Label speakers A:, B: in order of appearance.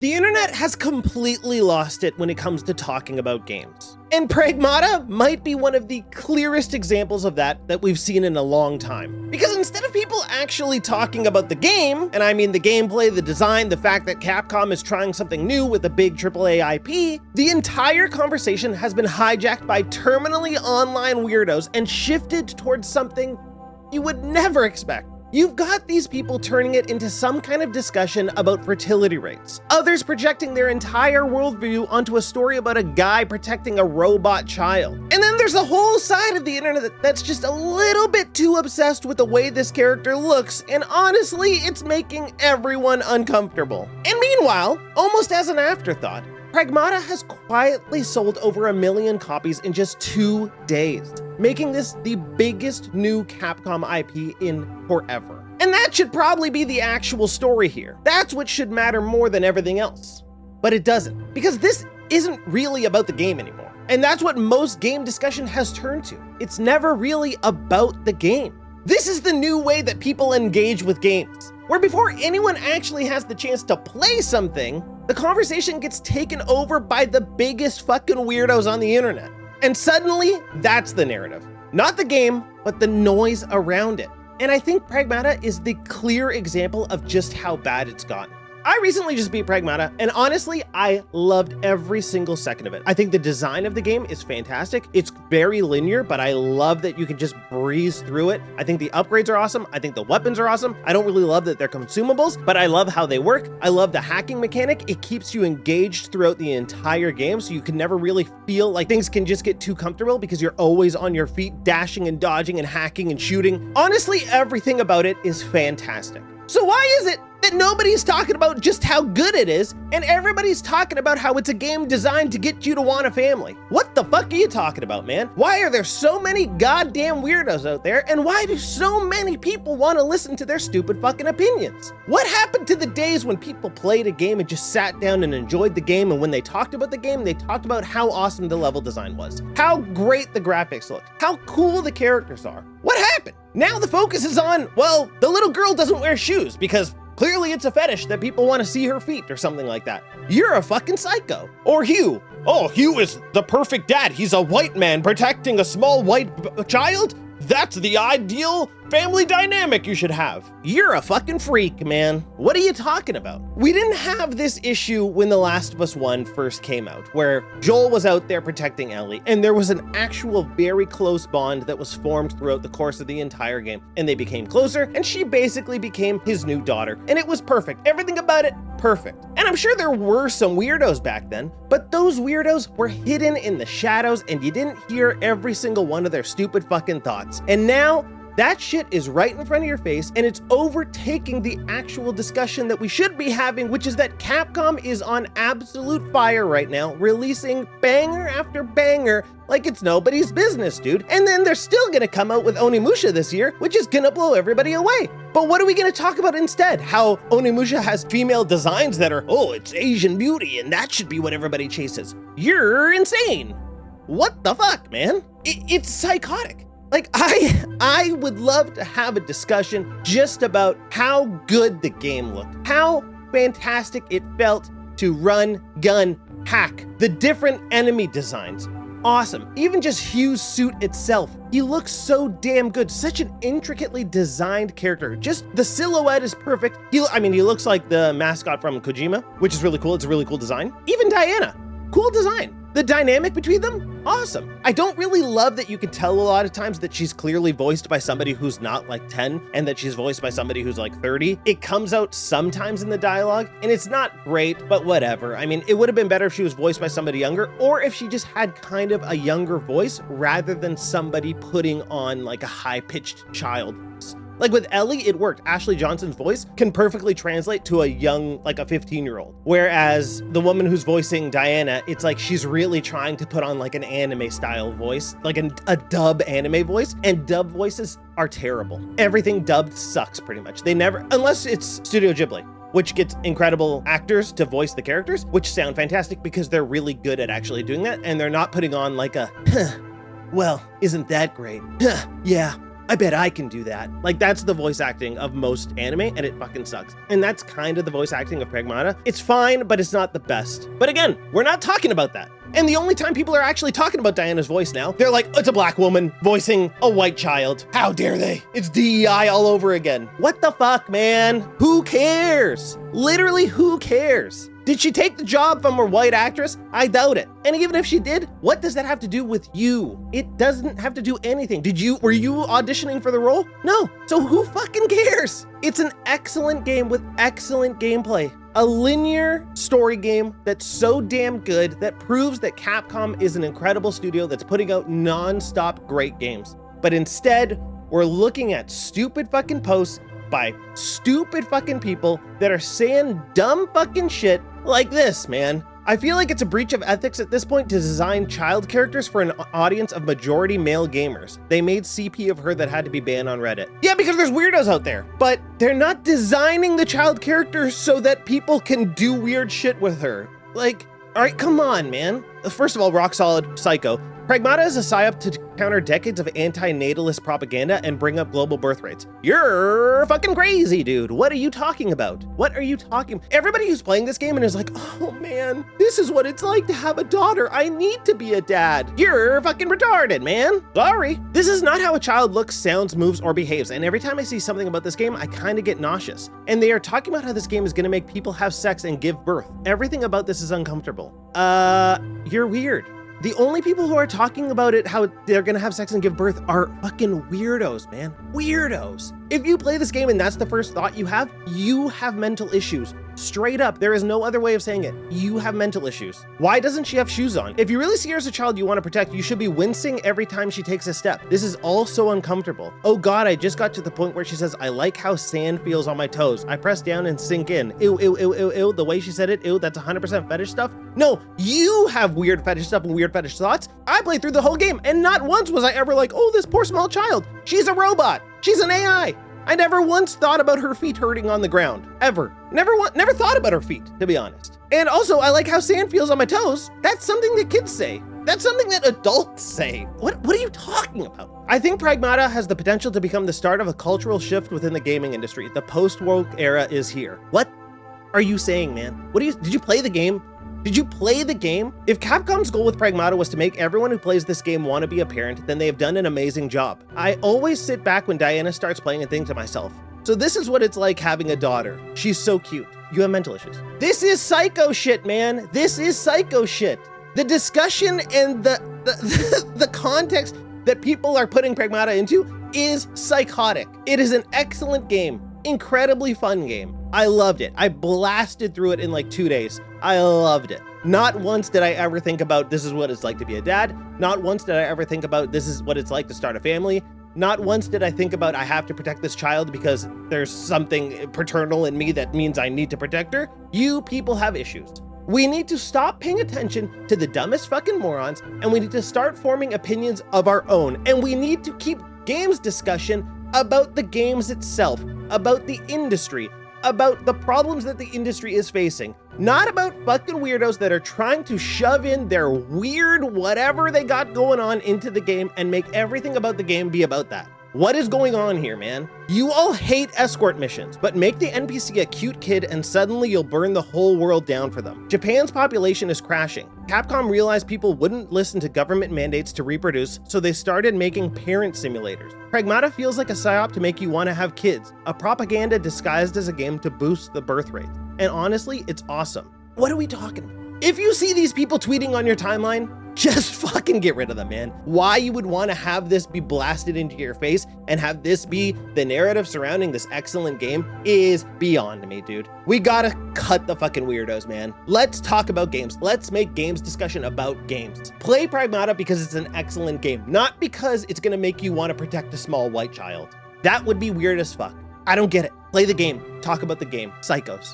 A: The internet has completely lost it when it comes to talking about games. And Pragmata might be one of the clearest examples of that we've seen in a long time. Because instead of people actually talking about the game, and I mean the gameplay, the design, the fact that Capcom is trying something new with a big AAA IP, the entire conversation has been hijacked by terminally online weirdos and shifted towards something you would never expect. You've got these people turning it into some kind of discussion about fertility rates. Others projecting their entire worldview onto a story about a guy protecting a robot child. And then there's a whole side of the internet that's just a little bit too obsessed with the way this character looks, and honestly, it's making everyone uncomfortable. And meanwhile, almost as an afterthought, Pragmata has quietly sold over 1 million copies in just 2 days, making this the biggest new Capcom IP in forever. And that should probably be the actual story here. That's what should matter more than everything else. But it doesn't, because this isn't really about the game anymore. And that's what most game discussion has turned to. It's never really about the game. This is the new way that people engage with games, where before anyone actually has the chance to play something, the conversation gets taken over by the biggest fucking weirdos on the internet. And suddenly, that's the narrative. Not the game, but the noise around it. And I think Pragmata is the clear example of just how bad it's gotten. I recently just beat Pragmata, and honestly, I loved every single second of it. I think the design of the game is fantastic. It's very linear, but I love that you can just breeze through it. I think the upgrades are awesome. I think the weapons are awesome. I don't really love that they're consumables, but I love how they work. I love the hacking mechanic. It keeps you engaged throughout the entire game, so you can never really feel like things can just get too comfortable because you're always on your feet, dashing and dodging and hacking and shooting. Honestly, everything about it is fantastic. So why is it that nobody's talking about just how good it is, and everybody's talking about how it's a game designed to get you to want a family? What the fuck are you talking about, man? Why are there so many goddamn weirdos out there, and why do so many people want to listen to their stupid fucking opinions? What happened to the days when people played a game and just sat down and enjoyed the game, and when they talked about the game, they talked about how awesome the level design was, how great the graphics looked, how cool the characters are? What happened? Now the focus is on, well, the little girl doesn't wear shoes because clearly it's a fetish that people want to see her feet or something like that. You're a fucking psycho. Or Hugh. Oh, Hugh is the perfect dad. He's a white man protecting a small white child? That's the ideal family dynamic you should have. You're a fucking freak, man. What are you talking about? We didn't have this issue when The Last of Us 1 first came out, where Joel was out there protecting Ellie, and there was an actual very close bond that was formed throughout the course of the entire game, and they became closer, and she basically became his new daughter, and it was perfect. Everything about it, perfect. And I'm sure there were some weirdos back then, but those weirdos were hidden in the shadows, and you didn't hear every single one of their stupid fucking thoughts. And now, that shit is right in front of your face, and it's overtaking the actual discussion that we should be having, which is that Capcom is on absolute fire right now, releasing banger after banger like it's nobody's business, dude. And then they're still gonna come out with Onimusha this year, which is gonna blow everybody away. But what are we gonna talk about instead? How Onimusha has female designs that are, oh, it's Asian beauty, and that should be what everybody chases. You're insane. What the fuck, man? It's psychotic. Like, I would love to have a discussion just about how good the game looked, how fantastic it felt to run, gun, hack, the different enemy designs. Awesome. Even just Hugh's suit itself. He looks so damn good. Such an intricately designed character. Just the silhouette is perfect. He looks like the mascot from Kojima, which is really cool. It's a really cool design. Even Diana, cool design. The dynamic between them, awesome. I don't really love that you can tell a lot of times that she's clearly voiced by somebody who's not like 10 and that she's voiced by somebody who's like 30. It comes out sometimes in the dialogue and it's not great, but whatever. I mean, it would have been better if she was voiced by somebody younger or if she just had kind of a younger voice rather than somebody putting on like a high-pitched child voice. Like with Ellie, it worked. Ashley Johnson's voice can perfectly translate to a young, like a 15-year-old. Whereas the woman who's voicing Diana, it's like she's really trying to put on like an anime style voice, like a dub anime voice, and dub voices are terrible. Everything dubbed sucks pretty much. They never, unless it's Studio Ghibli, which gets incredible actors to voice the characters, which sound fantastic because they're really good at actually doing that. And they're not putting on like a, well, isn't that great? Yeah. I bet I can do that. Like, that's the voice acting of most anime, and it fucking sucks. And that's kind of the voice acting of Pragmata. It's fine, but it's not the best. But again, we're not talking about that. And the only time people are actually talking about Diana's voice now, they're like, it's a black woman voicing a white child. How dare they? It's DEI all over again. What the fuck, man? Who cares? Literally, who cares? Did she take the job from a white actress? I doubt it. And even if she did, what does that have to do with you? It doesn't have to do anything. Were you auditioning for the role? No. So who fucking cares? It's an excellent game with excellent gameplay. A linear story game that's so damn good that proves that Capcom is an incredible studio that's putting out non-stop great games. But instead, we're looking at stupid fucking posts by stupid fucking people that are saying dumb fucking shit like this, man. I feel like it's a breach of ethics at this point to design child characters for an audience of majority male gamers. They made CP of her that had to be banned on Reddit. Yeah, because there's weirdos out there, but they're not designing the child characters so that people can do weird shit with her. Like, all right, come on, man. First of all, rock solid psycho. Pragmata is a psyop to counter decades of anti-natalist propaganda and bring up global birth rates. You're fucking crazy, dude. What are you talking about? What are you talking? Everybody who's playing this game and is like, oh man, this is what it's like to have a daughter. I need to be a dad. You're fucking retarded, man. Sorry. This is not how a child looks, sounds, moves, or behaves. And every time I see something about this game, I kind of get nauseous. And they are talking about how this game is going to make people have sex and give birth. Everything about this is uncomfortable. You're weird. The only people who are talking about it, how they're gonna have sex and give birth, are fucking weirdos, man. Weirdos. If you play this game and that's the first thought you have mental issues. Straight up, there is no other way of saying it. You have mental issues. Why doesn't she have shoes on? If you really see her as a child you want to protect, you should be wincing every time she takes a step. This is all so uncomfortable. Oh God, I just got to the point where she says, I like how sand feels on my toes. I press down and sink in. Ew, ew, ew, ew, ew. The way she said it, ew, that's 100% fetish stuff. No, you have weird fetish stuff and weird fetish thoughts. I played through the whole game and not once was I ever like, oh, this poor small child. She's a robot. She's an AI. I never once thought about her feet hurting on the ground, ever. Never thought about her feet, to be honest. And also, I like how sand feels on my toes. That's something that kids say. That's something that adults say. What are you talking about? I think Pragmata has the potential to become the start of a cultural shift within the gaming industry. The post-woke era is here. What are you saying, man? Did you play the game? Did you play the game? If Capcom's goal with Pragmata was to make everyone who plays this game want to be a parent, then they have done an amazing job. I always sit back when Diana starts playing and think to myself, so this is what it's like having a daughter. She's so cute. You have mental issues. This is psycho shit, man. This is psycho shit. The discussion and the context that people are putting Pragmata into is psychotic. It is an excellent game. Incredibly fun game. I loved it. I blasted through it in like 2 days. I loved it. Not once did I ever think about this is what it's like to be a dad. Not once did I ever think about this is what it's like to start a family. Not once did I think about I have to protect this child because there's something paternal in me that means I need to protect her. You people have issues. We need to stop paying attention to the dumbest fucking morons and we need to start forming opinions of our own. And we need to keep games discussion about the games itself, about the industry, about the problems that the industry is facing, not about fucking weirdos that are trying to shove in their weird whatever they got going on into the game and make everything about the game be about that. What is going on here, man? You all hate escort missions, but make the NPC a cute kid and suddenly you'll burn the whole world down for them. Japan's population is crashing. Capcom realized people wouldn't listen to government mandates to reproduce, so they started making parent simulators. Pragmata feels like a psyop to make you want to have kids, a propaganda disguised as a game to boost the birth rate. And honestly, it's awesome. What are we talking about? If you see these people tweeting on your timeline, just fucking get rid of them, man. Why you would want to have this be blasted into your face and have this be the narrative surrounding this excellent game is beyond me, dude. We gotta cut the fucking weirdos, man. Let's talk about games. Let's make games discussion about games. Play Pragmata because it's an excellent game, not because it's gonna make you want to protect a small white child. That would be weird as fuck. I don't get it. Play the game. Talk about the game. Psychos.